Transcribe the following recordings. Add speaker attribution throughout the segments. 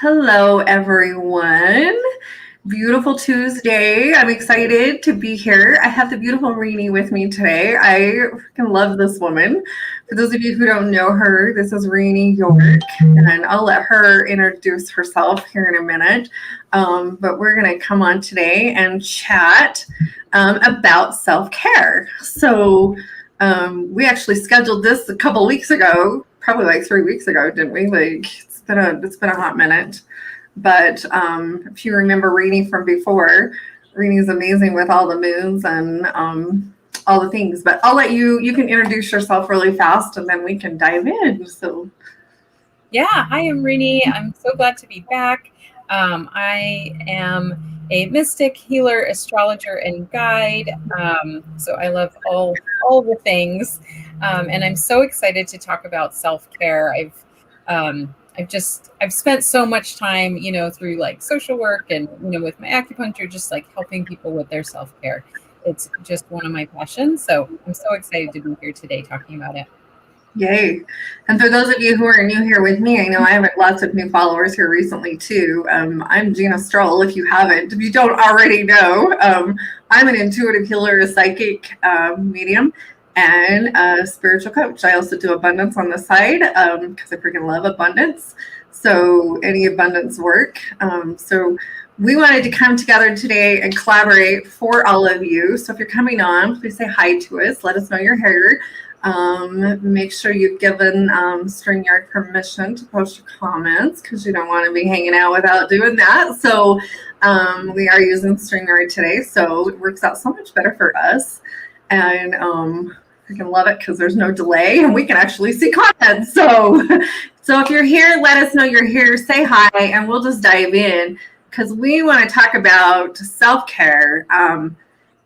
Speaker 1: Hello, everyone. Beautiful Tuesday. I'm excited to be here. I have the beautiful Rini with me today. I freaking love this woman. For those of you who don't know her, this is Rini York, and I'll let her introduce herself here in a minute. But we're going to come on today and chat about self care. We actually scheduled this a couple weeks ago, probably like 3 weeks ago, didn't we? Like it's been a hot minute. But if you remember Rini from before, Rini's amazing with all the moves and all the things. But I'll let you can introduce yourself really fast and then we can dive in. So
Speaker 2: Yeah, hi, I'm Rini. I'm so glad to be back. I am a mystic, healer, astrologer, and guide. So I love all the things, and I'm so excited to talk about self care. I've spent so much time, through like social work and with my acupuncture, just like helping people with their self care. It's just one of my passions. So I'm so excited to be here today talking about it.
Speaker 1: yay. And for those of you who are new here with me, I know I have lots of new followers here recently too. I'm Gina Stroll, if you haven't. If you don't already know, I'm an intuitive healer, a psychic medium, and a spiritual coach. I also do abundance on the side because I freaking love abundance. So any abundance work. So we wanted to come together today and collaborate for all of you. So if you're coming on, please say hi to us. Let us know you're here. Make sure you've given StreamYard permission to post your comments because you don't want to be hanging out without doing that. So we are using StreamYard today, so it works out so much better for us. And I can love it because there's no delay and we can actually see content. So if you're here, let us know you're here. Say hi, and we'll just dive in because we want to talk about self-care.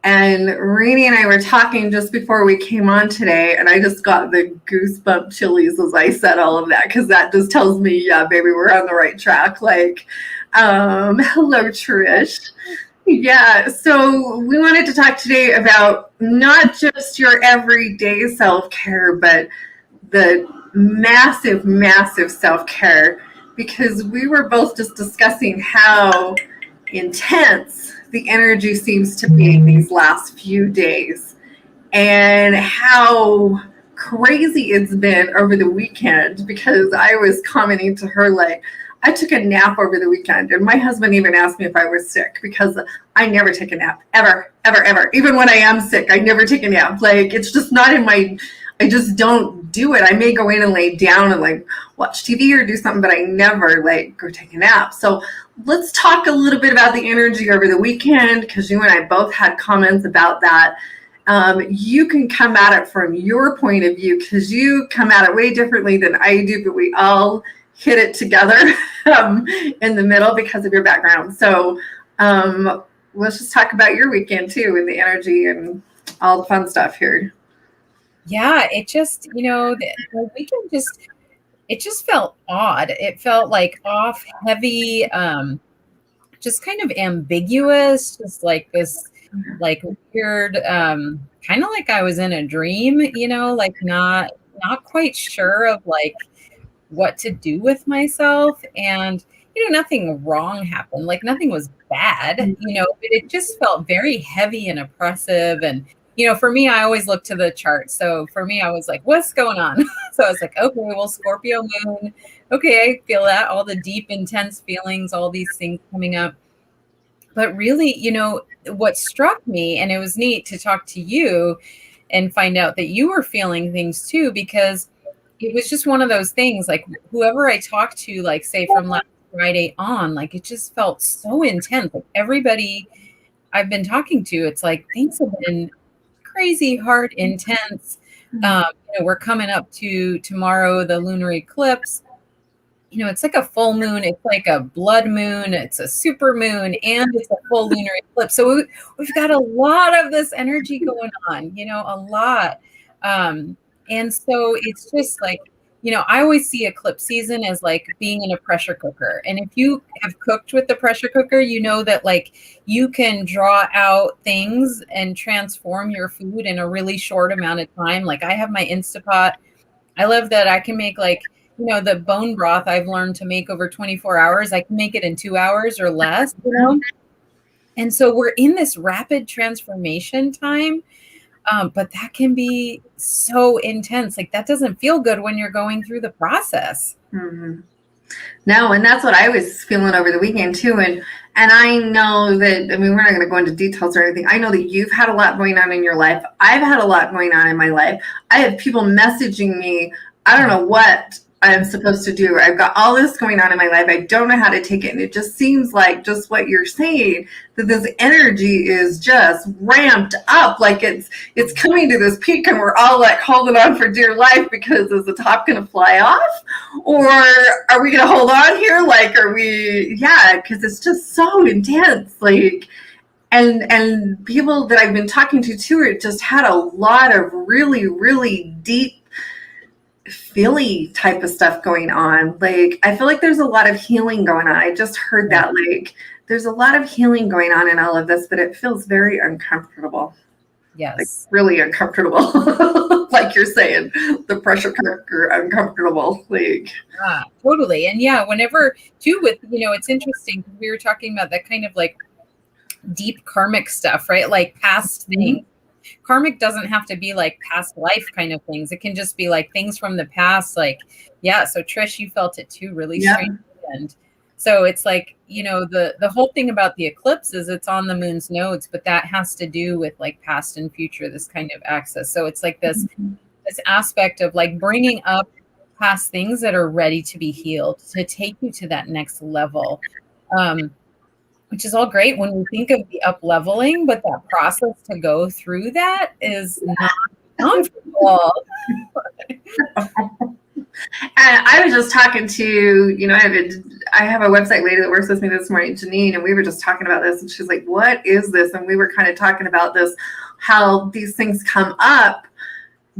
Speaker 1: And Rainey and I were talking just before we came on today, and I just got the goosebump chilies as I said all of that because that just tells me, yeah, baby, we're on the right track. Hello, Trish. Yeah, so we wanted to talk today about not just your everyday self care, but the massive, massive self care because we were both just discussing how intense the energy seems to be these last few days and how crazy it's been over the weekend because I was commenting to her like I took a nap over the weekend and my husband even asked me if I was sick because I never take a nap ever. Even when I am sick, I never take a nap. Like it's just not in my I just don't do it. I may go in and lay down and like watch TV or do something, but I never like go take a nap. So let's talk a little bit about the energy over the weekend because you and I both had comments about that. You can come at it from your point of view because you come at it way differently than I do, but we all hit it together in the middle because of your background. So let's just talk about your weekend too and the energy and all the fun stuff here.
Speaker 2: Yeah, it just, the weekend it just felt odd. It felt like off, heavy, just kind of ambiguous, just like this, like weird, kind of like I was in a dream, like not quite sure of like what to do with myself. And, nothing wrong happened. Like nothing was bad, but it just felt very heavy and oppressive. And, for me, I always look to the chart. So for me, I was like, what's going on? So I was like, okay, well, Scorpio moon. Okay, I feel that, all the deep, intense feelings, all these things coming up. But really, what struck me, and it was neat to talk to you and find out that you were feeling things too, because it was just one of those things, like whoever I talked to, like say from last Friday on, like it just felt so intense. Like everybody I've been talking to, it's like things have been crazy, hard, intense. We're coming up to tomorrow, the lunar eclipse. It's like a full moon. It's like a blood moon. It's a super moon and it's a full lunar eclipse. So we've got a lot of this energy going on, a lot. And so it's just like, I always see eclipse season as like being in a pressure cooker. And if you have cooked with the pressure cooker, you know that like you can draw out things and transform your food in a really short amount of time. Like I have my Instapot. I love that I can make like the bone broth I've learned to make over 24 hours, I can make it in 2 hours or less, And so we're in this rapid transformation time. But that can be so intense. Like that doesn't feel good when you're going through the process.
Speaker 1: Mm-hmm. No, and that's what I was feeling over the weekend too. And I know that, I mean, we're not going to go into details or anything. I know that you've had a lot going on in your life. I've had a lot going on in my life. I have people messaging me. I don't know what I'm supposed to do. I've got all this going on in my life. I don't know how to take it. And it just seems like just what you're saying, that this energy is just ramped up. Like it's coming to this peak and we're all like holding on for dear life because is the top going to fly off? Or are we going to hold on here? Like, are we, yeah, because it's just so intense. Like, and people that I've been talking to too, just had a lot of really, really deep feely type of stuff going on. Like, I feel like there's a lot of healing going on. I just heard that, like, there's a lot of healing going on in all of this, but it feels very uncomfortable.
Speaker 2: Yes.
Speaker 1: Like, really uncomfortable. Like you're saying, the pressure cooker uncomfortable. Like,
Speaker 2: yeah, totally. And yeah, whenever too with, it's interesting. We were talking about that kind of like deep karmic stuff, right? Like past things. Karmic doesn't have to be like past life kind of things. It can just be like things from the past. Like, yeah. So Trish, you felt it too, really strange. And so it's like, the whole thing about the eclipse is it's on the moon's nodes, but that has to do with like past and future, this kind of access. So it's like this aspect of like bringing up past things that are ready to be healed, to take you to that next level. Which is all great when we think of the up leveling, but that process to go through that is not comfortable.
Speaker 1: And I was just talking to, I have a website lady that works with me this morning, Janine, and we were just talking about this, and she's like, what is this? And we were kind of talking about this, how these things come up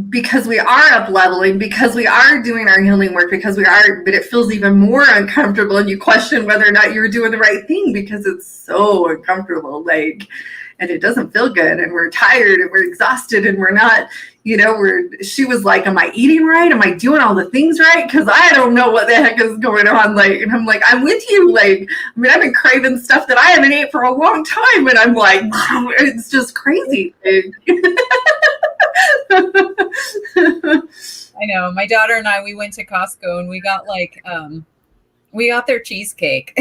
Speaker 1: because we are up leveling, because we are doing our healing work, but it feels even more uncomfortable, and you question whether or not you're doing the right thing because it's so uncomfortable, like, and it doesn't feel good, and we're tired and we're exhausted and we're not, she was like, am I eating right? Am I doing all the things right? Because I don't know what the heck is going on. Like, and I'm like, I'm with you. Like, I mean, I've been craving stuff that I haven't ate for a long time, and I'm like, it's just crazy.
Speaker 2: I know. My daughter and I, we went to Costco and we got we got their cheesecake.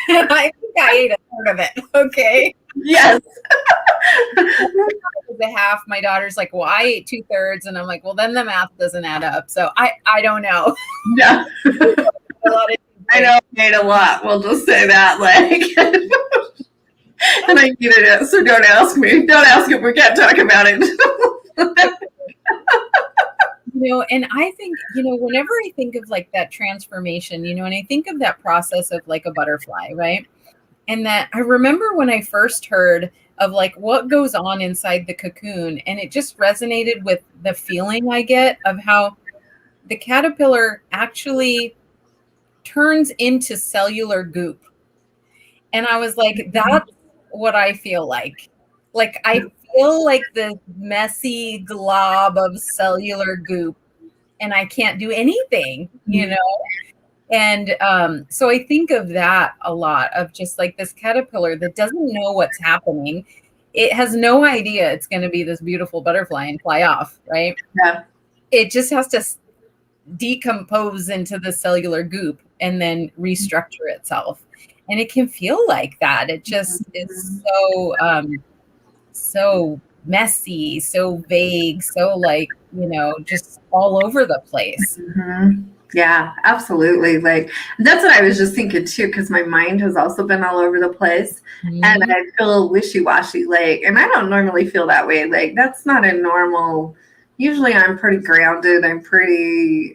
Speaker 2: And I think I ate a third of it. Okay.
Speaker 1: Yes.
Speaker 2: The half. My daughter's like, well, I ate 2/3, and I'm like, well, then the math doesn't add up. So I don't know.
Speaker 1: Yeah. I know I ate a lot. We'll just say that, like, and I needed it. So don't ask me. Don't ask if we can't talk about it.
Speaker 2: And I think, whenever I think of like that transformation, and I think of that process of like a butterfly, right? And that I remember when I first heard of like what goes on inside the cocoon, and it just resonated with the feeling I get of how the caterpillar actually turns into cellular goop. And I was like, that's what I feel like. Like, I feel like the messy glob of cellular goop, and I can't do anything, And so I think of that a lot, of just like this caterpillar that doesn't know what's happening. It has no idea it's going to be this beautiful butterfly and fly off, right?
Speaker 1: Yeah.
Speaker 2: It just has to decompose into the cellular goop and then restructure itself. And it can feel like that. It just is so messy, so vague, so like, just all over the place.
Speaker 1: Mm-hmm. Yeah, absolutely. Like, that's what I was just thinking too, because my mind has also been all over the place, and I feel wishy-washy. Like, and I don't normally feel that way. Like, that's not a normal. Usually, I'm pretty grounded. I'm pretty.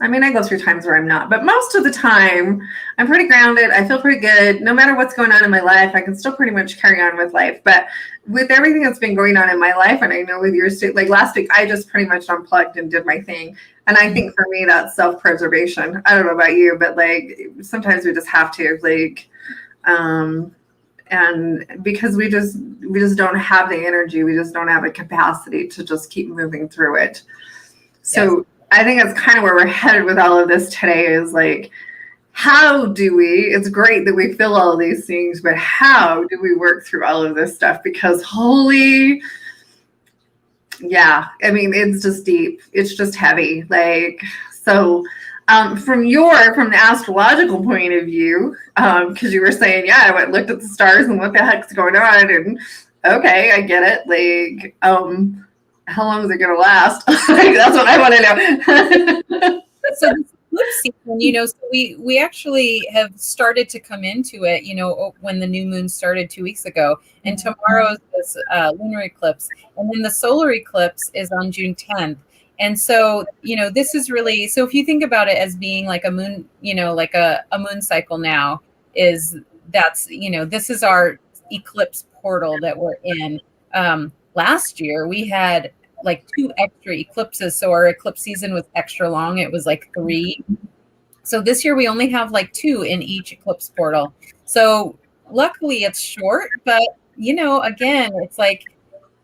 Speaker 1: I mean, I go through times where I'm not, but most of the time, I'm pretty grounded. I feel pretty good. No matter what's going on in my life, I can still pretty much carry on with life. But with everything that's been going on in my life, and I know with yours too, like last week, I just pretty much unplugged and did my thing. And I think for me, that's self-preservation. I don't know about you, but like sometimes we just have to, like, and because we just don't have the energy, we just don't have the capacity to just keep moving through it. So. Yes. I think that's kind of where we're headed with all of this today is like, how do we, it's great that we feel all of these things, but how do we work through all of this stuff? Because holy, yeah, I mean, it's just deep. It's just heavy. Like, so from the astrological point of view, because you were saying, yeah, I went and looked at the stars and what the heck's going on, and okay, I get it. Like, how long is it gonna last? Like, that's what I want to know.
Speaker 2: So this flip season, so we actually have started to come into it, when the new moon started 2 weeks ago, and tomorrow's this lunar eclipse, and then the solar eclipse is on June 10th. And so, this is really, so if you think about it as being like a moon, like a moon cycle now this is our eclipse portal that we're in. Last year we had like 2 extra eclipses, so our eclipse season was extra long. It was like 3. So this year we only have like 2 in each eclipse portal. So luckily it's short, but again, it's like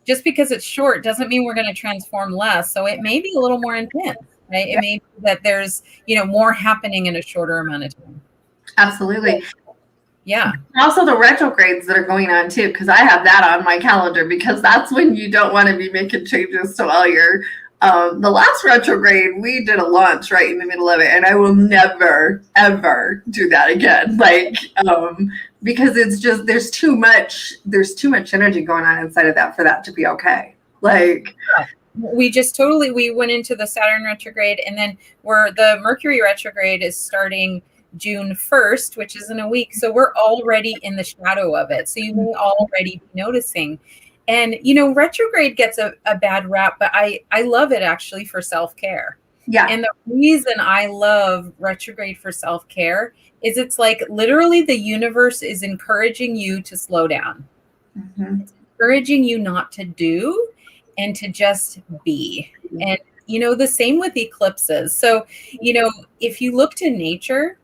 Speaker 2: just because it's short doesn't mean we're going to transform less. So it may be a little more intense, right? It may be that there's more happening in a shorter amount of time.
Speaker 1: Absolutely.
Speaker 2: Yeah.
Speaker 1: Also the retrogrades that are going on too, because I have that on my calendar, because that's when you don't want to be making changes to all your the last retrograde, we did a launch right in the middle of it, and I will never ever do that again. Like because it's just there's too much energy going on inside of that for that to be okay. Like
Speaker 2: we went into the Saturn retrograde, and then the Mercury retrograde is starting June 1st, which is in a week. So we're already in the shadow of it. So you may already be noticing. And, retrograde gets a bad rap, but I love it actually for self-care.
Speaker 1: Yeah.
Speaker 2: And the reason I love retrograde for self-care is it's like literally the universe is encouraging you to slow down. Mm-hmm. It's encouraging you not to do and to just be. Mm-hmm. And, the same with eclipses. So, if you look to nature,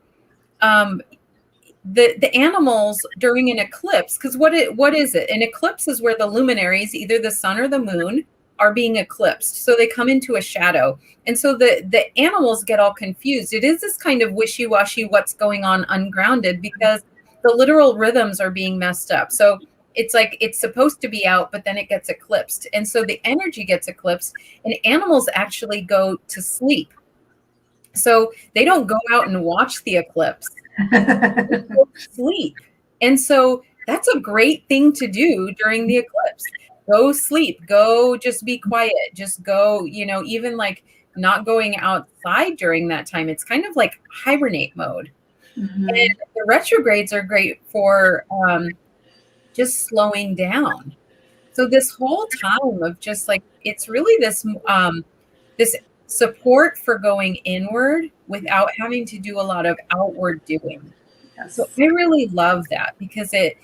Speaker 2: the animals during an eclipse, because what is it? An eclipse is where the luminaries, either the sun or the moon, are being eclipsed. So they come into a shadow. And so the animals get all confused. It is this kind of wishy-washy, what's going on, ungrounded, because the literal rhythms are being messed up. So it's like it's supposed to be out, but then it gets eclipsed. And so the energy gets eclipsed, and animals actually go to sleep. So they don't go out and watch the eclipse. They go to sleep. And so that's a great thing to do during the eclipse. Go sleep. Go just be quiet. Just go, even like not going outside during that time. It's kind of like hibernate mode. Mm-hmm. And the retrogrades are great for just slowing down. So this whole time of just like, it's really this support for going inward without having to do a lot of outward doing. Yes. So I really love that, because it's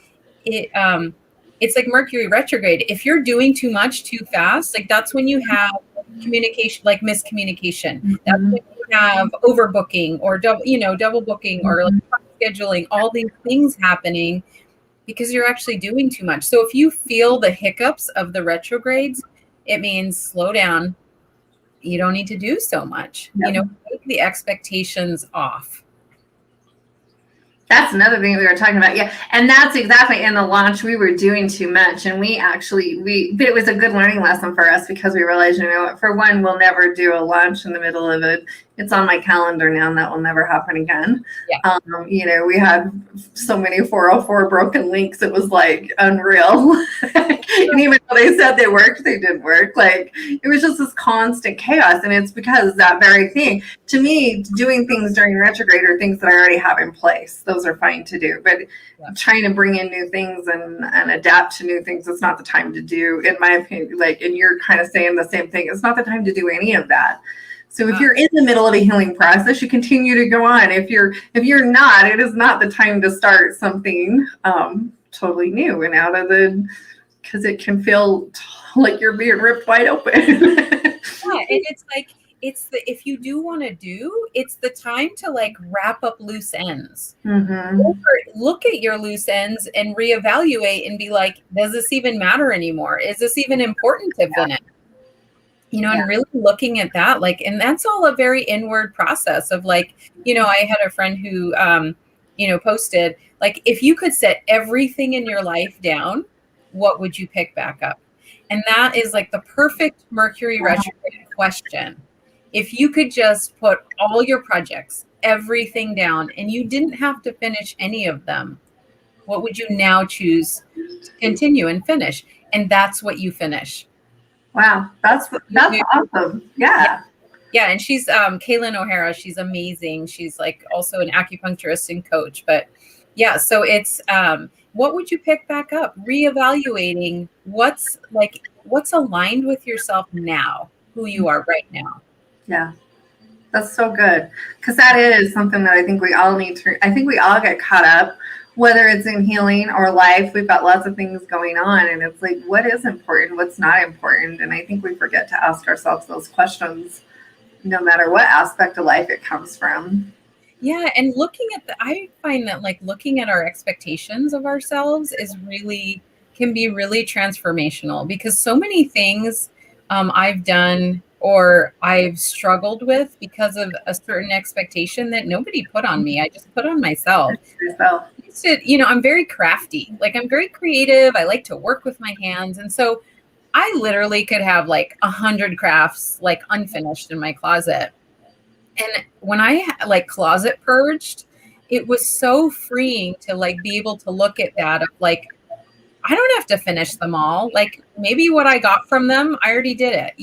Speaker 2: like Mercury retrograde. If you're doing too much too fast, like that's when you have communication, like miscommunication. Mm-hmm. That's when you have overbooking or double booking, mm-hmm. or like scheduling, all these things happening because you're actually doing too much. So if you feel the hiccups of the retrogrades, it means slow down. You don't need to do so much. Yep. Take the expectations off.
Speaker 1: That's another thing we were talking about. Yeah. And that's exactly in the launch, we were doing too much. And but it was a good learning lesson for us, because we realized, for one, we'll never do a launch in the middle of it. It's on my calendar now, and that will never happen again. Yeah. We had so many 404 broken links. It was like unreal. And even though they said they worked, they didn't work. Like, it was just this constant chaos. And it's because that very thing, to me, doing things during retrograde are things that I already have in place. Those are fine to do. But trying to bring in new things and adapt to new things, it's not the time to do, in my opinion. Like, and you're kind of saying the same thing. It's not the time to do any of that. So if you're in the middle of a healing process, you continue to go on. If you're not, it is not the time to start something totally new and out of because it can feel like you're being ripped wide open.
Speaker 2: And it's like, if you do want to do, it's the time to like wrap up loose ends. Mm-hmm. Look at your loose ends and reevaluate and be like, does this even matter anymore? Is this even important to finish?
Speaker 1: Yeah.
Speaker 2: and really looking at that, like, and that's all a very inward process of like, I had a friend who, posted, like, if you could set everything in your life down, what would you pick back up? And that is like the perfect Mercury retrograde question. If you could just put all your projects, everything down, and you didn't have to finish any of them, what would you now choose to continue and finish? And that's what you finish.
Speaker 1: Wow. That's awesome.
Speaker 2: Yeah.
Speaker 1: Yeah.
Speaker 2: Yeah. And she's Kaylin O'Hara. She's amazing. She's like also an acupuncturist and coach. But yeah, so it's what would you pick back up? Reevaluating what's aligned with yourself now, who you are right now.
Speaker 1: Yeah. That's so good. Because that is something that I think we all need to, I think we all get caught up, whether it's in healing or life. We've got lots of things going on, and it's like, what is important? What's not important? And I think we forget to ask ourselves those questions no matter what aspect of life it comes from.
Speaker 2: Yeah, and I find that like looking at our expectations of ourselves can be really transformational because so many things I've done or I've struggled with because of a certain expectation that nobody put on me. I just put on myself.
Speaker 1: So,
Speaker 2: I'm very crafty. Like I'm very creative. I like to work with my hands. And so I literally could have like 100 crafts like unfinished in my closet. And when I like closet purged, it was so freeing to like be able to look at that of like, I don't have to finish them all. Like maybe what I got from them, I already did it,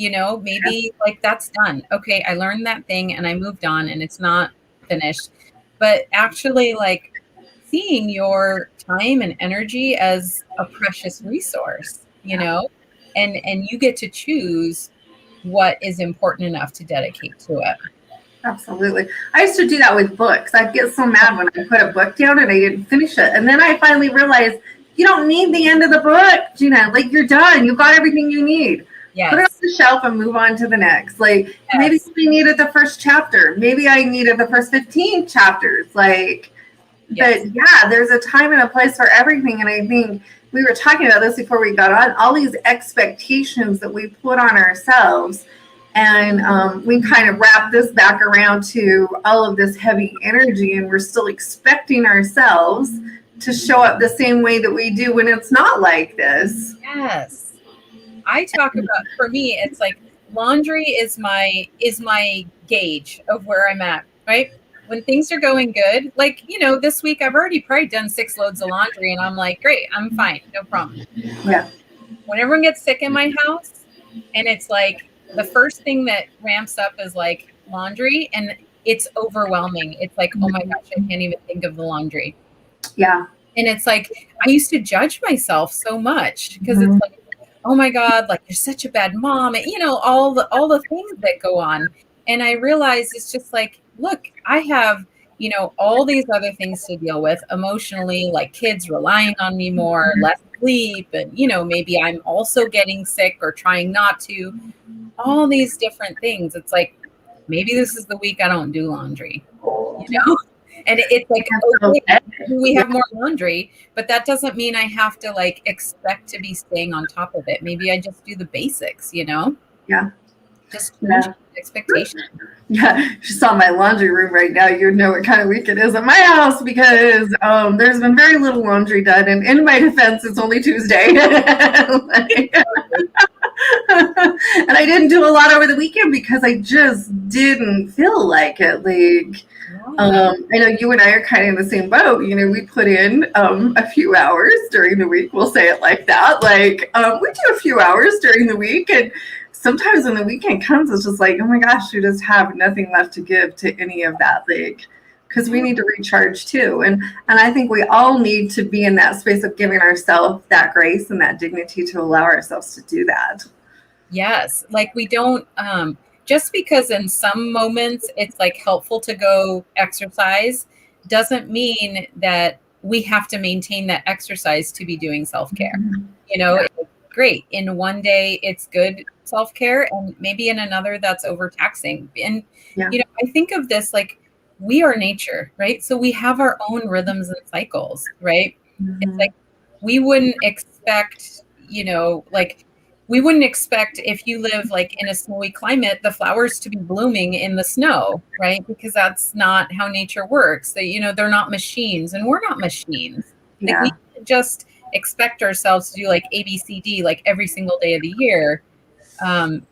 Speaker 2: maybe like that's done. Okay. I learned that thing and I moved on and it's not finished, but actually like seeing your time and energy as a precious resource, and you get to choose what is important enough to dedicate to it.
Speaker 1: absolutely. I used to do that with books. I'd get so mad when I put a book down and I didn't finish it. And then I finally realized you don't need the end of the book, Gina. Like you're done. You've got everything you need.
Speaker 2: Yes.
Speaker 1: Put it on the shelf and move on to the next. Like maybe I needed the first chapter. Maybe I needed the first 15 chapters. Like, yes. But yeah, there's a time and a place for everything. And I think we were talking about this before we got on, all these expectations that we put on ourselves. And we kind of wrap this back around to all of this heavy energy, and we're still expecting ourselves to show up the same way that we do when it's not like this.
Speaker 2: Yes. I talk about, for me, it's like laundry is my gauge of where I'm at, right? When things are going good, like, this week I've already probably done 6 loads of laundry and I'm like, great, I'm fine. No problem.
Speaker 1: Yeah.
Speaker 2: When everyone gets sick in my house and it's like, the first thing that ramps up is like laundry and it's overwhelming. It's like, oh my gosh, I can't even think of the laundry.
Speaker 1: Yeah.
Speaker 2: And it's like, I used to judge myself so much because it's like, oh my God, like you're such a bad mom. And, all the things that go on. And I realized it's just like, look, I have, all these other things to deal with emotionally, like kids relying on me more, less sleep. And, maybe I'm also getting sick or trying not to. All these different things. It's like, maybe this is the week I don't do laundry, and it's like, okay, we have more laundry, but that doesn't mean I have to like expect to be staying on top of it. Maybe I just do the basics,
Speaker 1: Yeah.
Speaker 2: Just change expectations.
Speaker 1: Yeah, if you saw my laundry room right now, you'd know what kind of week it is at my house because there's been very little laundry done. And in my defense, it's only Tuesday. And I didn't do a lot over the weekend because I just didn't feel like it. Like, I know you and I are kind of in the same boat. We put in a few hours during the week. We'll say it like that. Like, we do a few hours during the week. And sometimes when the weekend comes, it's just like, oh my gosh, you just have nothing left to give to any of that. Like, because we need to recharge too. And I think we all need to be in that space of giving ourselves that grace and that dignity to allow ourselves to do that.
Speaker 2: Yes. Like we don't, just because in some moments it's like helpful to go exercise doesn't mean that we have to maintain that exercise to be doing self-care. It's great. In one day it's good self-care and maybe in another that's overtaxing. And, I think of this like we are nature, right? So we have our own rhythms and cycles, right? It's like we wouldn't expect, like we wouldn't expect, if you live like in a snowy climate, the flowers to be blooming in the snow, right? Because that's not how nature works. They, they're not machines, and we're not machines. Like, we
Speaker 1: Yeah.
Speaker 2: can't just expect ourselves to do like ABCD like every single day of the year.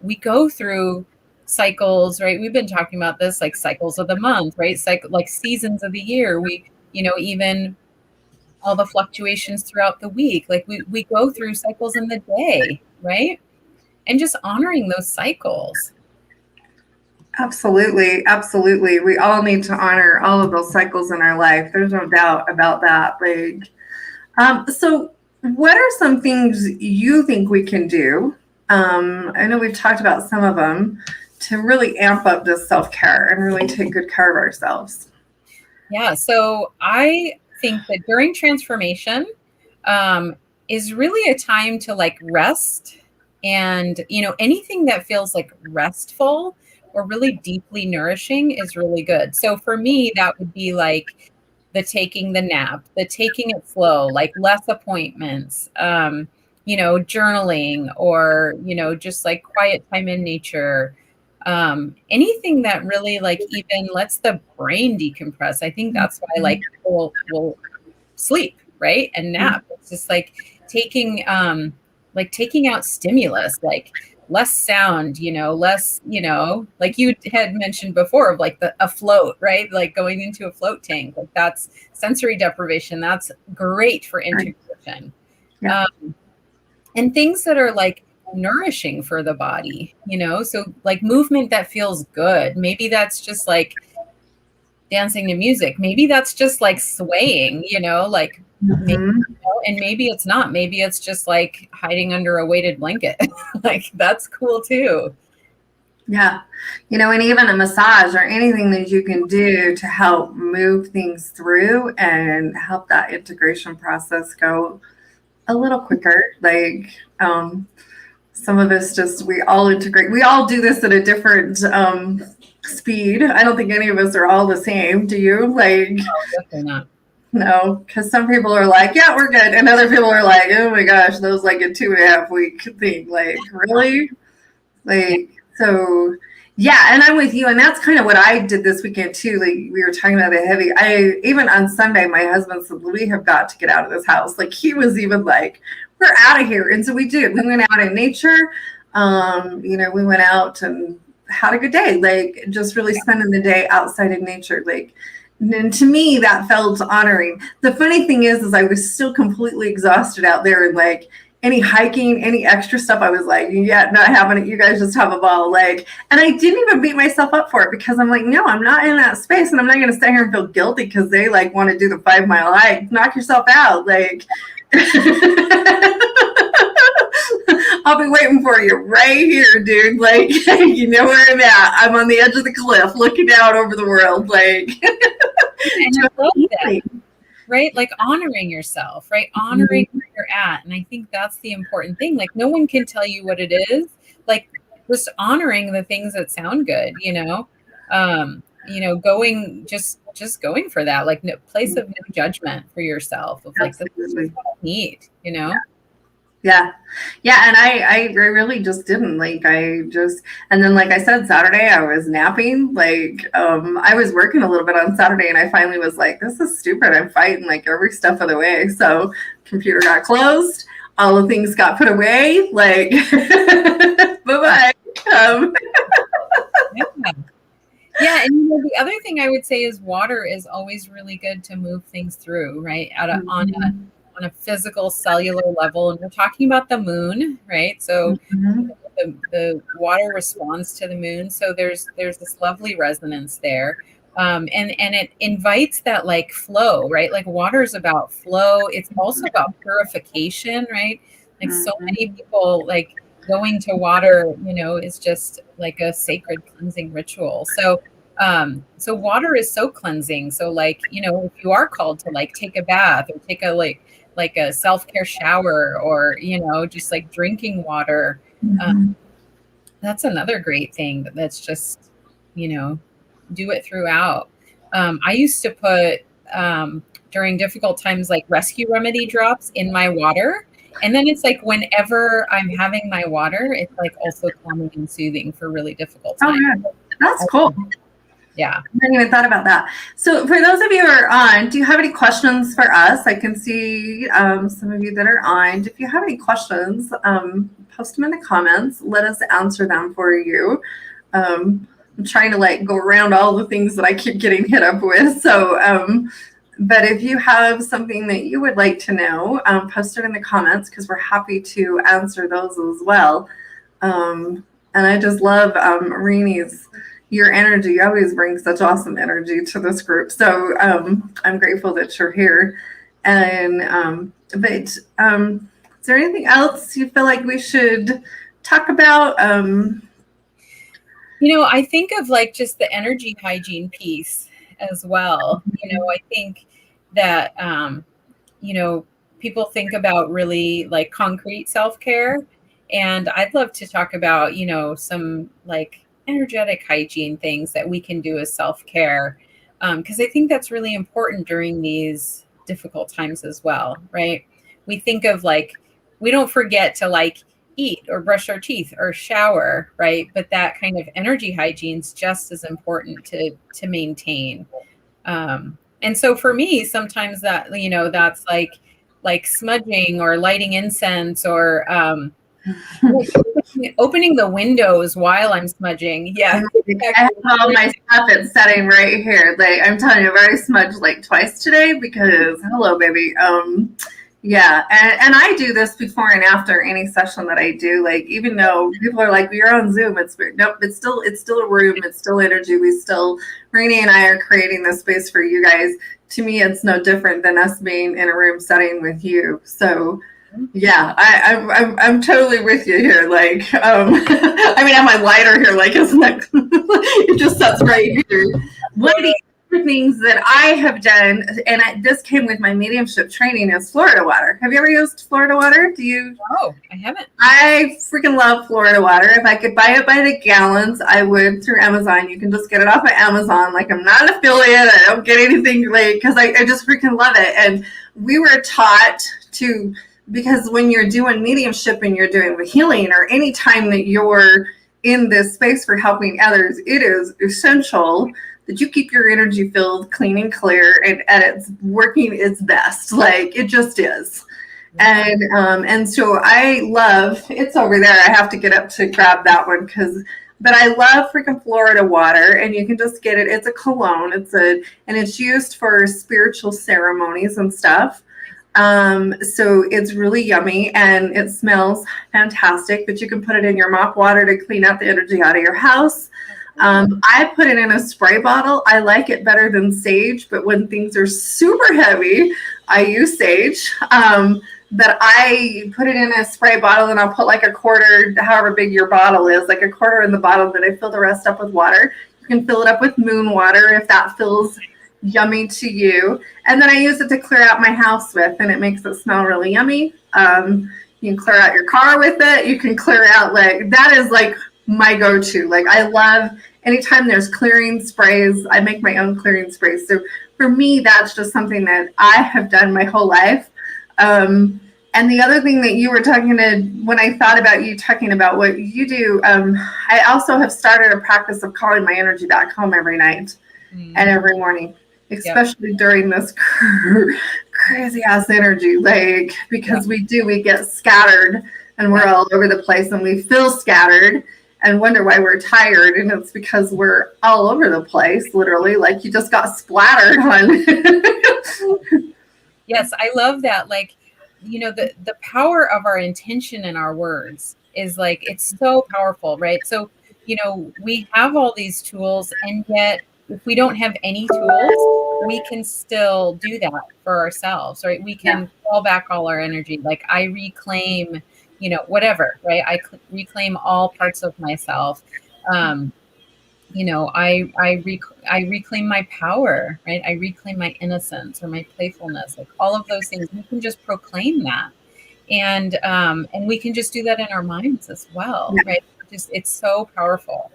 Speaker 2: We go through cycles, right? We've been talking about this, like cycles of the month, right? Cycle, like seasons of the year. Even all the fluctuations throughout the week. Like, we go through cycles in the day, right? And just honoring those cycles.
Speaker 1: Absolutely, absolutely. We all need to honor all of those cycles in our life. There's no doubt about that. So what are some things you think we can do? I know we've talked about some of them to really amp up this self care and really take good care of ourselves.
Speaker 2: Yeah. So I think that during transformation, um, is really a time to like rest, and anything that feels like restful or really deeply nourishing is really good. So for me, that would be like the taking the nap, the taking it slow, like less appointments, journaling, or just like quiet time in nature. Anything that really like even lets the brain decompress. I think that's why like people will sleep, right? And nap. It's just like taking out stimulus, like less sound, less, like you had mentioned before, of like a float, right? Like going into a float tank. Like, that's sensory deprivation. That's great for integration.
Speaker 1: Yeah.
Speaker 2: Um, and things that are like nourishing for the body, so like movement that feels good. Maybe that's just like dancing to music. Maybe that's just like swaying, like maybe,
Speaker 1: Mhm.
Speaker 2: and maybe it's not. Maybe it's just like hiding under a weighted blanket. Like, that's cool too.
Speaker 1: Yeah. And even a massage or anything that you can do to help move things through and help that integration process go a little quicker. Some of us we all integrate. We all do this at a different speed. I don't think any of us are all the same. Do you?
Speaker 2: Definitely not.
Speaker 1: No, because some people are like, yeah, we're good. And other people are like, oh my gosh, that was like a 2.5 week thing. Like, really?
Speaker 2: Yeah.
Speaker 1: So yeah, and I'm with you. And that's kind of what I did this weekend too. Like, we were talking about the heavy. Even on Sunday, my husband said, we have got to get out of this house. Like, he was even like, we're out of here. And so we did. We went out in nature. We went out and had a good day. Like, just really spending the day outside in nature. And to me, that felt honoring. The funny thing is I was still completely exhausted out there, and like any hiking, any extra stuff, I was like, yeah, not having it. You guys just have a ball. And I didn't even beat myself up for it, because I'm like, no, I'm not in that space, and I'm not going to sit here and feel guilty because they like want to do the 5 mile hike. Knock yourself out. I'll be waiting for you right here, dude. You know where I'm at. I'm on the edge of the cliff looking out over the world.
Speaker 2: And I love that, right? Like honoring yourself, right? Honoring where you're at. And I think that's the important thing. Like, no one can tell you what it is. Like, just honoring the things that sound good, just going for that, like, no place of no judgment for yourself, of like, this is just
Speaker 1: Absolutely.
Speaker 2: what I need,
Speaker 1: Yeah. Yeah. And I really just didn't and then, like I said, Saturday I was napping. I was working a little bit on Saturday, and I finally was like, this is stupid. I'm fighting like every step of the way. So computer got closed. All the things got put away. Bye-bye.
Speaker 2: Yeah. Yeah, and the other thing I would say is water is always really good to move things through, right? On a physical cellular level, and we're talking about the moon, right? So
Speaker 1: Mhm.
Speaker 2: the water responds to the moon, so there's this lovely resonance there, and it invites that like flow, right? Like, water is about flow. It's also about purification, right? Like, so
Speaker 1: Mhm.
Speaker 2: many people like going to water, is just like a sacred cleansing ritual. So water is so cleansing. So like, if you are called to like take a bath, or take a like a self-care shower, or just like drinking water,
Speaker 1: Mhm.
Speaker 2: that's another great thing. That's just, you know do it throughout. I used to put, during difficult times, like rescue remedy drops in my water, And then it's like whenever I'm having my water, it's like also calming and soothing for really difficult
Speaker 1: Oh,
Speaker 2: times.
Speaker 1: yeah. That's cool.
Speaker 2: Yeah.
Speaker 1: I hadn't even thought about that. So, for those of you who are on, do you have any questions for us? I can see some of you that are on. If you have any questions, post them in the comments. Let us answer them for you. I'm trying to like go around all the things that I keep getting hit up with. So, but if you have something that you would like to know, post it in the comments because we're happy to answer those as well. And I just love Rini's your energy. You always bring such awesome energy to this group. So I'm grateful that you're here. And is there anything else you feel like we should talk about?
Speaker 2: I think of like just the energy hygiene piece as well. I think that, people think about really like concrete self-care. And I'd love to talk about, some like energetic hygiene things that we can do as self-care. Because I think that's really important during these difficult times as well, right? We think of like, we don't forget to like eat or brush our teeth or shower, right? But that kind of energy hygiene is just as important to maintain. And so for me, sometimes that, that's like smudging or lighting incense or opening the windows while I'm smudging. Yeah.
Speaker 1: I have all my stuff at setting right here. Like I'm telling you, I've already smudged like twice today because hello, baby. Yeah, and I do this before and after any session that I do. Like even though people are like, "You're on Zoom," it's nope. It's still a room. It's still energy. Rini and I are creating this space for you guys. To me, it's no different than us being in a room setting with you. So yeah, I'm totally with you here. Like, I mean, I have my lighter here. Like, isn't that? It just sits right here. One of the other things that I have done, and this came with my mediumship training, is Florida water. Have you ever used Florida water? Do you?
Speaker 2: Oh, I haven't.
Speaker 1: I freaking love Florida water. If I could buy it by the gallons, I would through Amazon. You can just get it off of Amazon. Like, I'm not an affiliate. I don't get anything like because I just freaking love it. And we were taught to. Because when you're doing mediumship and you're doing the healing or any time that you're in this space for helping others, it is essential that you keep your energy field clean and clear and it's working its best. Like it just is. And so I love it's over there. I have to get up to grab that one but I love freaking Florida water and you can just get it. It's a cologne. And it's used for spiritual ceremonies and stuff. So it's really yummy and it smells fantastic, but you can put it in your mop water to clean out the energy out of your house. I put it in a spray bottle. I like it better than sage, but when things are super heavy, I use sage. But I put it in a spray bottle and I'll put like a quarter, however big your bottle is, like a quarter in the bottle, then I fill the rest up with water. You can fill it up with moon water if that feels yummy to you. And then I use it to clear out my house with, and it makes it smell really yummy. You can clear out your car with it. You can clear out that is like my go-to. Like I love anytime there's clearing sprays, I make my own clearing sprays. So for me, that's just something that I have done my whole life. And the other thing that you were when I thought about you talking about what you do, I also have started a practice of calling my energy back home every night and every morning. Especially during this crazy ass energy, because we get scattered and we're all over the place and we feel scattered and wonder why we're tired. And it's because we're all over the place, literally, like you just got splattered on.
Speaker 2: Yes, I love that. Like, the power of our intention and our words is like, it's so powerful, right? So, we have all these tools and yet if we don't have any tools, we can still do that for ourselves, right? We can call back all our energy. Like I reclaim, whatever, right? I reclaim all parts of myself. I reclaim my power, right? I reclaim my innocence or my playfulness, like all of those things. We can just proclaim that. And we can just do that in our minds as well, right? It's so powerful.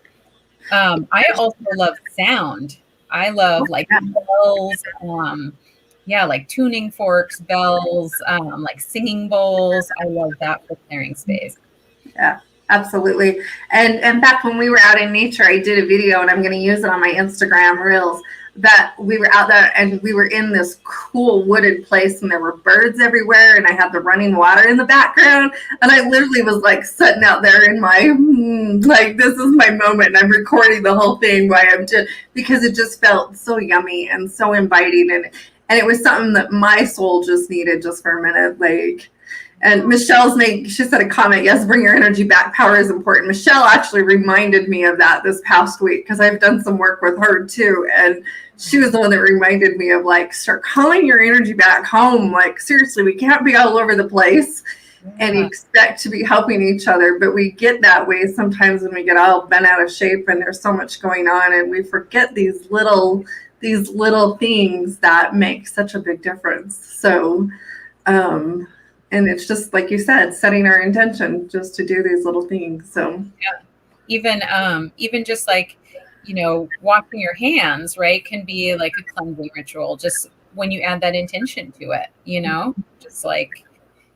Speaker 2: I also love sound. I love like bells, yeah, like tuning forks, bells, like singing bowls. I love that for clearing space.
Speaker 1: Yeah, absolutely. And in fact, when we were out in nature, I did a video and I'm going to use it on my Instagram reels that we were out there and we were in this cool wooded place and there were birds everywhere and I had the running water in the background and I literally was like sitting out there in my like this is my moment and I'm recording the whole thing while I'm just because it just felt so yummy and so inviting and it was something that my soul just needed just for a minute like. And she said a comment, yes, bring your energy back. Power is important. Michelle actually reminded me of that this past week because I've done some work with her too. And she was the one that reminded me of like, start calling your energy back home. Like, seriously, we can't be all over the place and expect to be helping each other. But we get that way sometimes when we get all bent out of shape and there's so much going on and we forget these little things that make such a big difference. So, and it's just like you said, setting our intention just to do these little things. So
Speaker 2: yeah, even just like, washing your hands, right, can be like a cleansing ritual. Just when you add that intention to it, just like,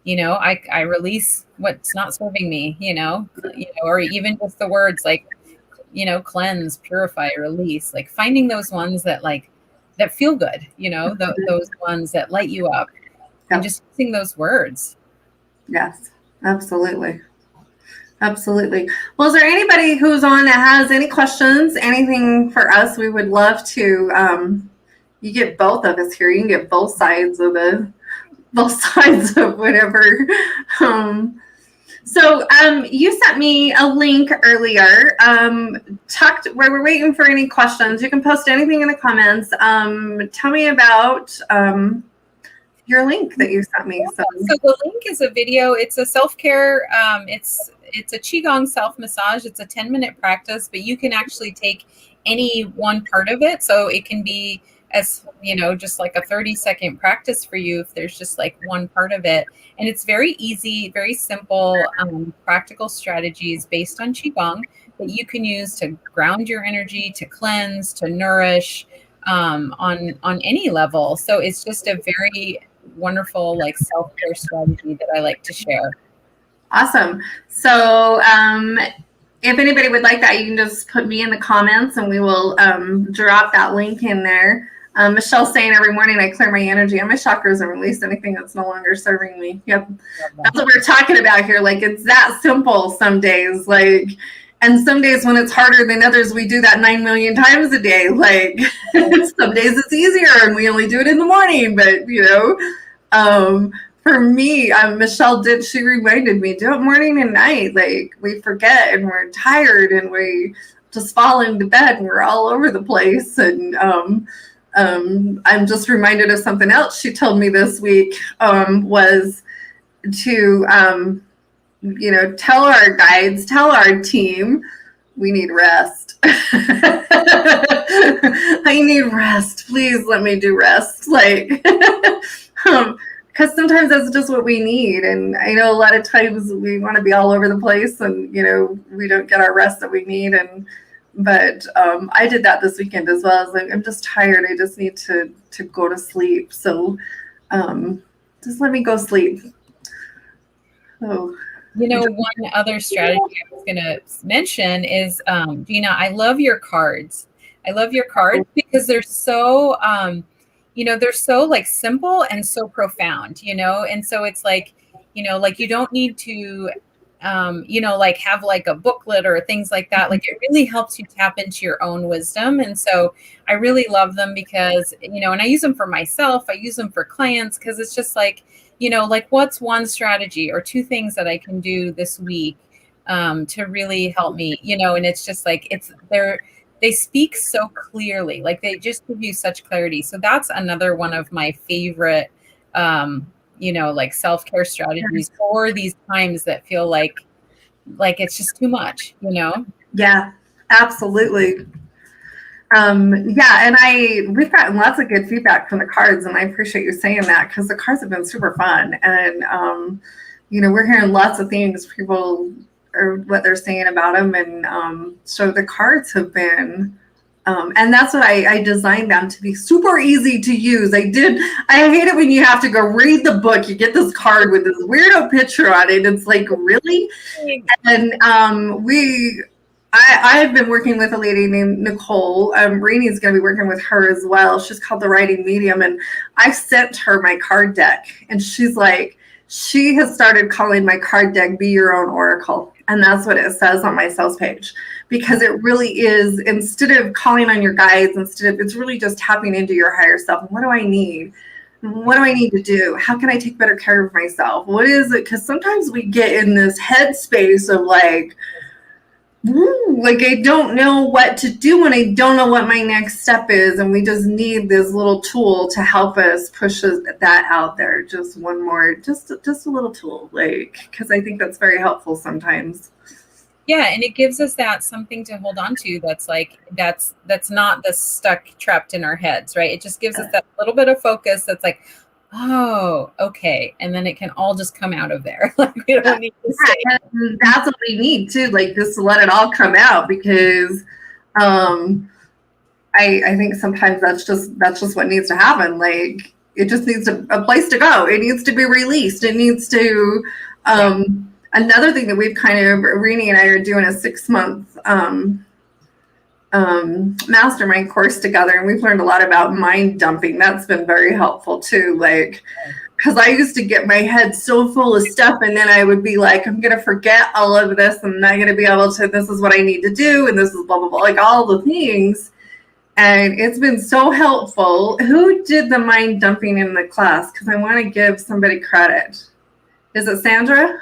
Speaker 2: I release what's not serving me, or even just the words like, cleanse, purify, release, like finding those ones that that feel good, those ones that light you up. And just using those words.
Speaker 1: Yes, absolutely. Absolutely. Well, is there anybody who's on that has any questions, anything for us? We would love to, you get both of us here. You can get both sides of whatever. So you sent me a link earlier, where we're waiting for any questions. You can post anything in the comments. Tell me about, your link that you sent me.
Speaker 2: So the link is a video. It's a self-care. It's a Qigong self-massage. It's a 10-minute practice, but you can actually take any one part of it. So it can be as, just like a 30-second practice for you if there's just like one part of it. And it's very easy, very simple, practical strategies based on Qigong that you can use to ground your energy, to cleanse, to nourish, on any level. So it's just a very wonderful like self-care strategy that I like to share.
Speaker 1: Awesome. So if anybody would like that, you can just put me in the comments and we will drop that link in there. Michelle's saying every morning I clear my energy and my chakras and release anything that's no longer serving me. Yep. That's what we're talking about here. Like it's that simple some days. Like, and some days when it's harder than others, we do that 9 million times a day. Like some days it's easier and we only do it in the morning. But, for me, Michelle she reminded me, do it morning and night. Like we forget and we're tired and we just fall into bed and we're all over the place. And I'm just reminded of something else she told me this week was to tell our guides, tell our team, we need rest. I need rest. Please let me do rest. Like, because sometimes that's just what we need. And I know a lot of times we want to be all over the place and, we don't get our rest that we need. But I did that this weekend as well. I was like, I'm just tired. I just need to go to sleep. So just let me go sleep. Oh.
Speaker 2: One other strategy I was going to mention is, Gina, I love your cards. I love your cards because they're so, they're so like simple and so profound, and so it's like, like you don't need to, like have like a booklet or things like that. Like it really helps you tap into your own wisdom. And so I really love them because, and I use them for myself. I use them for clients because it's just like, like what's one strategy or two things that I can do this week to really help me, and it's just like, they speak so clearly, like they just give you such clarity. So that's another one of my favorite, like self-care strategies for these times that feel like it's just too much,
Speaker 1: Yeah, absolutely. And we've gotten lots of good feedback from the cards, and I appreciate you saying that because the cards have been super fun. And, we're hearing lots of things, people or what they're saying about them. And so the cards have been And that's what I designed them to be super easy to use. I hate it when you have to go read the book. You get this card with this weirdo picture on it. It's like, really? And I've been working with a lady named Nicole. Rini's going to be working with her as well. She's called the Writing Medium. And I sent her my card deck. And she's like, she has started calling my card deck Be Your Own Oracle. And that's what it says on my sales page. Because it really is, instead of calling on your guides, it's really just tapping into your higher self. What do I need? What do I need to do? How can I take better care of myself? What is it? Because sometimes we get in this headspace of like I don't know what to do and I don't know what my next step is. And we just need this little tool to help us push that out there. Just one more, just a little tool, because I think that's very helpful sometimes.
Speaker 2: Yeah, and it gives us that something to hold on to that's like that's not the stuck trapped in our heads, right? It just gives us that little bit of focus that's like, oh, okay. And then it can all just come out of there. Like we don't need to say.
Speaker 1: That's what we need too, just to let it all come out, because I think sometimes that's just what needs to happen. It just needs a place to go. It needs to be released. It needs to another thing that we've Rini and I are doing a 6-month mastermind course together, and we've learned a lot about mind dumping. That's been very helpful too. Because I used to get my head so full of stuff, and then I would be like, I'm going to forget all of this. I'm not going to be able to, this is what I need to do, and this is blah, blah, blah, all the things. And it's been so helpful. Who did the mind dumping in the class? Because I want to give somebody credit. Is it Sandra?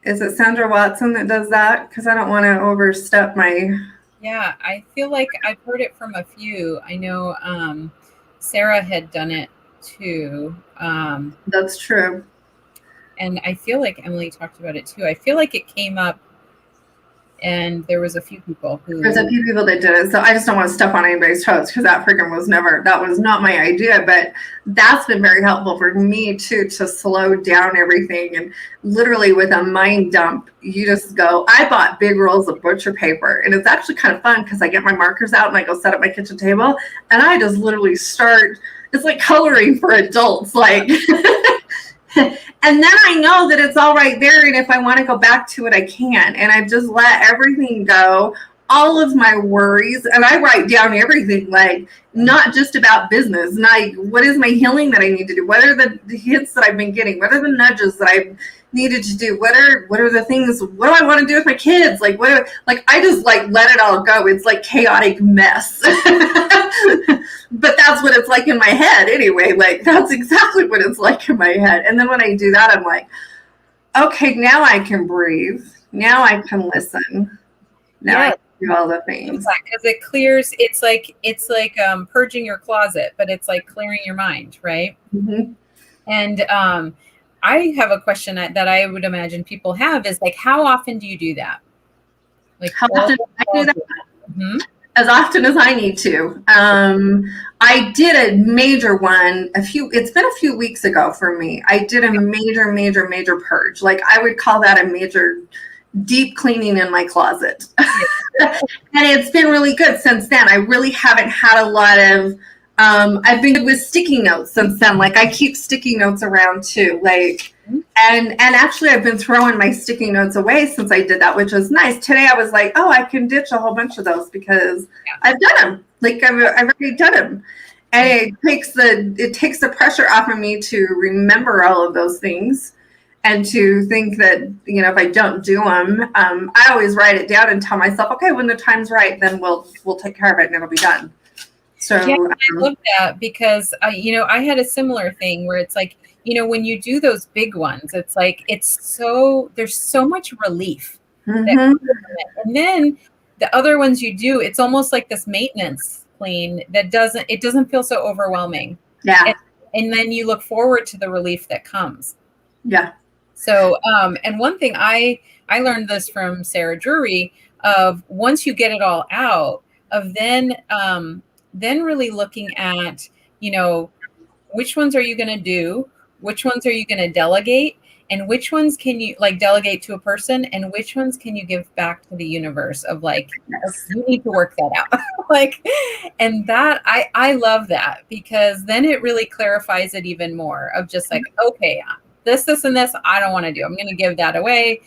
Speaker 1: Is it Sandra Watson that does that? Because I don't want to overstep my...
Speaker 2: Yeah, I feel like I've heard it from a few. I know Sarah had done it too.
Speaker 1: That's true.
Speaker 2: And I feel like Emily talked about it too. I feel like it came up and there was a few people
Speaker 1: There's a few people that did it. So I just don't want to step on anybody's toes, because that was not my idea. But that's been very helpful for me too, to slow down everything. And literally with a mind dump, you just go, I bought big rolls of butcher paper, and it's actually kind of fun because I get my markers out and I go set up my kitchen table, and I just literally start, it's like coloring for adults, and then I know that it's all right there. And if I want to go back to it, I can. And I just let everything go, all of my worries. And I write down everything, not just about business. What is my healing that I need to do? What are the hits that I've been getting? What are the nudges that I've needed to do? What are the things? What do I want to do with my kids? I just let it all go. It's like chaotic mess. But that's what it's like in my head anyway. That's exactly what it's like in my head. And then when I do that, I'm like, okay, now I can breathe. Now I can listen. Now I can do all the things.
Speaker 2: Because it clears. It's like purging your closet, but it's like clearing your mind, right?
Speaker 1: Mm-hmm.
Speaker 2: And I have a question that I would imagine people have is how often do you do that?
Speaker 1: How often do I do that?
Speaker 2: Mm-hmm.
Speaker 1: As often as I need to. I did a major one it's been a few weeks ago for me. I did a major purge. I would call that a major deep cleaning in my closet. And it's been really good since then. I really haven't had a lot of, I've been good with sticky notes since then. I keep sticky notes around too. And actually I've been throwing my sticky notes away since I did that, which is nice. Today I was like, oh, I can ditch a whole bunch of those because I've done them. I've already done them. And it takes the pressure off of me to remember all of those things, and to think that, if I don't do them, I always write it down and tell myself, okay, when the time's right, then we'll take care of it and it'll be done. So
Speaker 2: I love that, because I had a similar thing where it's when you do those big ones, it's there's so much relief.
Speaker 1: Mm-hmm.
Speaker 2: And then the other ones you do, it's almost like this maintenance clean that doesn't feel so overwhelming.
Speaker 1: Yeah.
Speaker 2: And then you look forward to the relief that comes.
Speaker 1: Yeah.
Speaker 2: So, and one thing I learned this from Sarah Drury, of once you get it all out, of then really looking at, which ones are you going to do? Which ones are you going to delegate? and which ones can you like delegate to a person, and which ones can you give back to the universe of like,
Speaker 1: Yes.
Speaker 2: you need to work that out. Like, and that I love that, because then it really clarifies it even more of just like, okay, this and this I don't want to do, I'm going to give that away.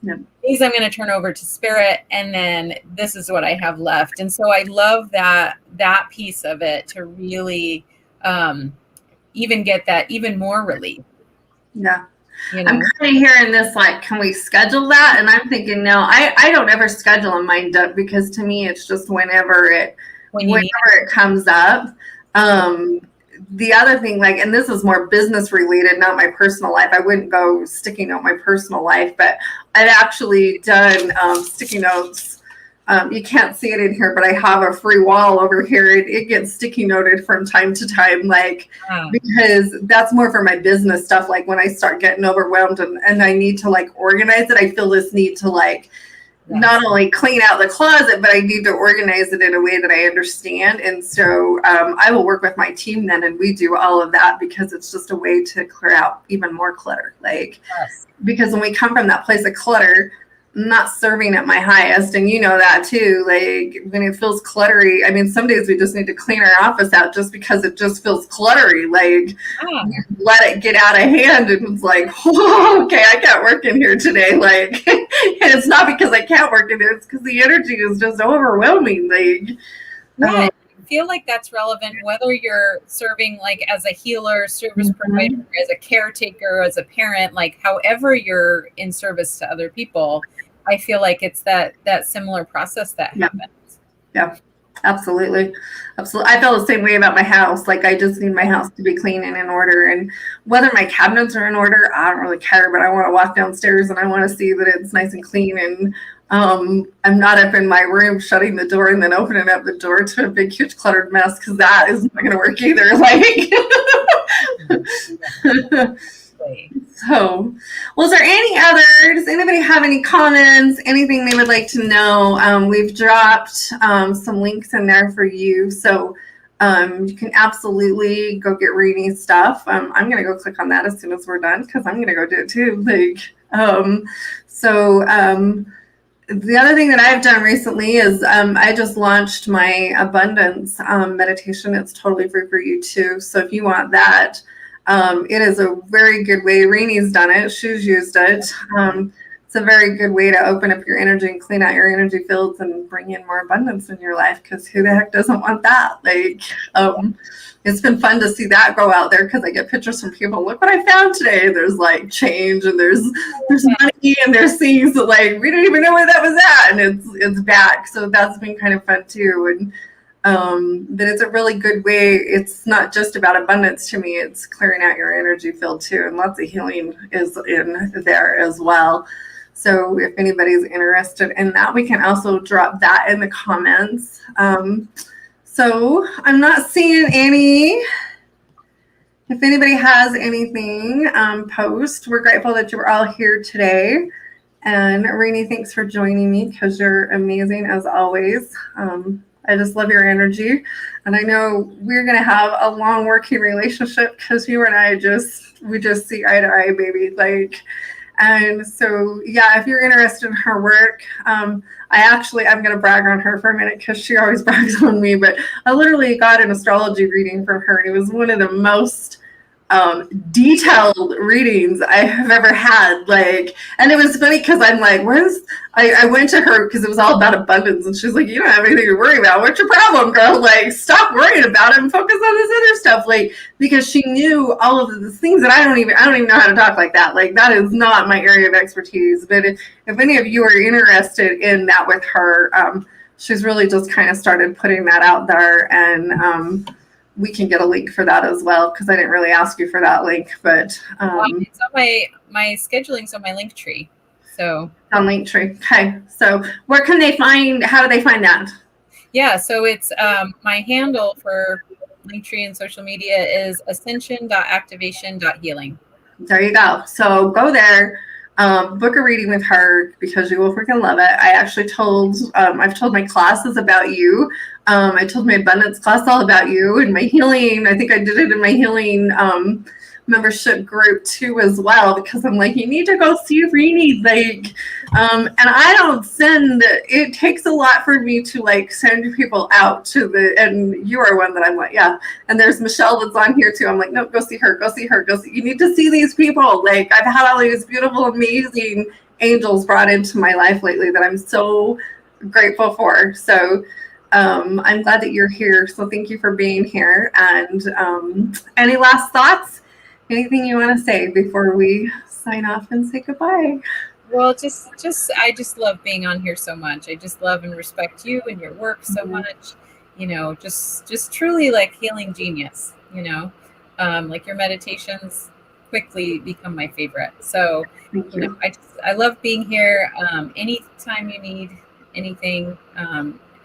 Speaker 1: Yeah.
Speaker 2: These I'm going to turn over to spirit, and then this is what I have left. And so I love that piece of it, to really even get that even more relief.
Speaker 1: Yeah.
Speaker 2: You know?
Speaker 1: I'm kind of hearing this like, can we schedule that? And I'm thinking, no, I don't ever schedule a mind up, because to me it's just whenever it comes up. The other thing, like, and this is more business related, not my personal life. I wouldn't go sticky note my personal life, but I've actually done sticky notes. You can't see it in here, but I have a free wall over here. It gets sticky noted from time to time, like, because that's more for my business stuff. Like when I start getting overwhelmed and I need to like organize it, I feel this need to like, not only clean out the closet, but I need to organize it in a way that I understand. And so I will work with my team then, and we do all of that, because it's just a way to clear out even more clutter. Like, because when we come from that place of clutter, not serving at my highest, and you know that too, like when it feels cluttery, I mean, some days we just need to clean our office out just because it just feels cluttery, like let it get out of hand, and it's like, oh, okay, I can't work in here today, like, and it's not because I can't work in there, it's because the energy is just overwhelming, like.
Speaker 2: I feel like that's relevant whether you're serving like as a healer, service provider, as a caretaker, as a parent, like however you're in service to other people. I feel like it's that similar process that happens.
Speaker 1: Yeah, absolutely. Absolutely. I feel the same way about my house. Like I just need my house to be clean and in order. And whether my cabinets are in order, I don't really care, but I want to walk downstairs and I want to see that it's nice and clean. And I'm not up in my room shutting the door and then opening up the door to a big, huge cluttered mess, because that is not going to work either. Like, so, well, is there any other, does anybody have any comments, anything they would like to know? We've dropped some links in there for you. So you can absolutely go get Rini's stuff. I'm going to go click on that as soon as we're done, because I'm going to go do it too. Like, the other thing that I've done recently is I just launched my abundance meditation. It's totally free for you too. So if you want that, it is a very good way. Rini's done it. She's used it. It's a very good way to open up your energy and clean out your energy fields and bring in more abundance in your life, because who the heck doesn't want that? Like, it's been fun to see that go out there, because I get pictures from people. Look what I found today. There's like change, and there's money, and there's things that like we didn't even know where that was at, and it's back. So that's been kind of fun too. And but it's a really good way. It's not just about abundance to me. It's clearing out your energy field too, and lots of healing is in there as well. So if anybody's interested in that, we can also drop that in the comments. So I'm not seeing any. If anybody has anything, post. We're grateful that you were all here today. And Rini, thanks for joining me, because you're amazing as always. I just love your energy. And I know we're going to have a long working relationship, because you and I we just see eye to eye, baby. Like, and so, yeah, if you're interested in her work, I'm going to brag on her for a minute, because she always brags on me, but I literally got an astrology reading from her, and it was one of the most detailed readings I have ever had. Like, and it was funny, because I'm like, I went to her because it was all about abundance, and she's like, you don't have anything to worry about. What's your problem, girl? Like, stop worrying about it and focus on this other stuff. Like, because she knew all of the things that I don't even know how to talk like that. Like, that is not my area of expertise. But if any of you are interested in that with her, she's really just kind of started putting that out there, and we can get a link for that as well, because I didn't really ask you for that link, but
Speaker 2: it's on my scheduling's on my link tree. So
Speaker 1: on Linktree. Okay. So how do they find that?
Speaker 2: Yeah. So it's my handle for Linktree and social media is ascension.activation.healing.
Speaker 1: There you go. So go there, book a reading with her, because you will freaking love it. I actually I've told my classes about you. I told my abundance class all about you, and my healing. I think I did it in my healing membership group too as well, because I'm like, you need to go see Rini. Like, and I don't send, it takes a lot for me to like send people out to the, and you are one that I'm like, yeah. And there's Michelle that's on here too. I'm like, no, go see her, go see her, go see, you need to see these people. Like, I've had all these beautiful, amazing angels brought into my life lately that I'm so grateful for. So I'm glad that you're here. So thank you for being here. And any last thoughts? Anything you want to say before we sign off and say goodbye?
Speaker 2: Well, I just love being on here so much. I just love and respect you and your work so much. You know, just truly like healing genius. You know, like your meditations quickly become my favorite. So,
Speaker 1: Thank
Speaker 2: you know,
Speaker 1: you.
Speaker 2: I love being here. Anytime you need anything,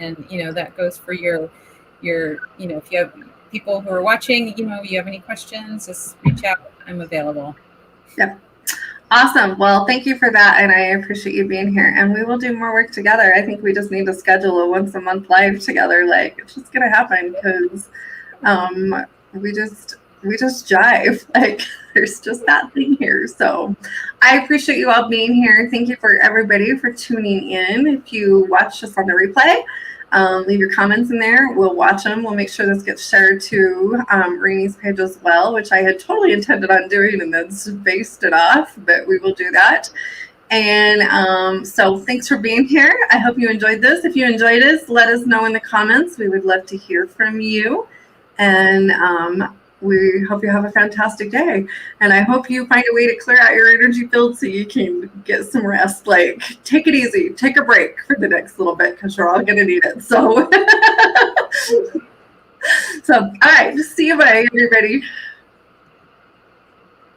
Speaker 2: and you know that goes for your you know, if you have people who are watching, you know, you have any questions, just reach out. I'm available.
Speaker 1: Yep. Awesome. Well, thank you for that. And I appreciate you being here. And we will do more work together. I think we just need to schedule a once a month live together. Like, it's just going to happen because we just jive. Like, there's just that thing here. So I appreciate you all being here. Thank you for everybody for tuning in. If you watch us on the replay, leave your comments in there. We'll watch them. We'll make sure this gets shared to Rini's page as well, which I had totally intended on doing and then spaced it off, but we will do that. And so thanks for being here. I hope you enjoyed this. If you enjoyed this, let us know in the comments. We would love to hear from you. And we hope you have a fantastic day. And I hope you find a way to clear out your energy field so you can get some rest. Like, take it easy. Take a break for the next little bit because you're all going to need it. So, all right. See you. Bye, everybody.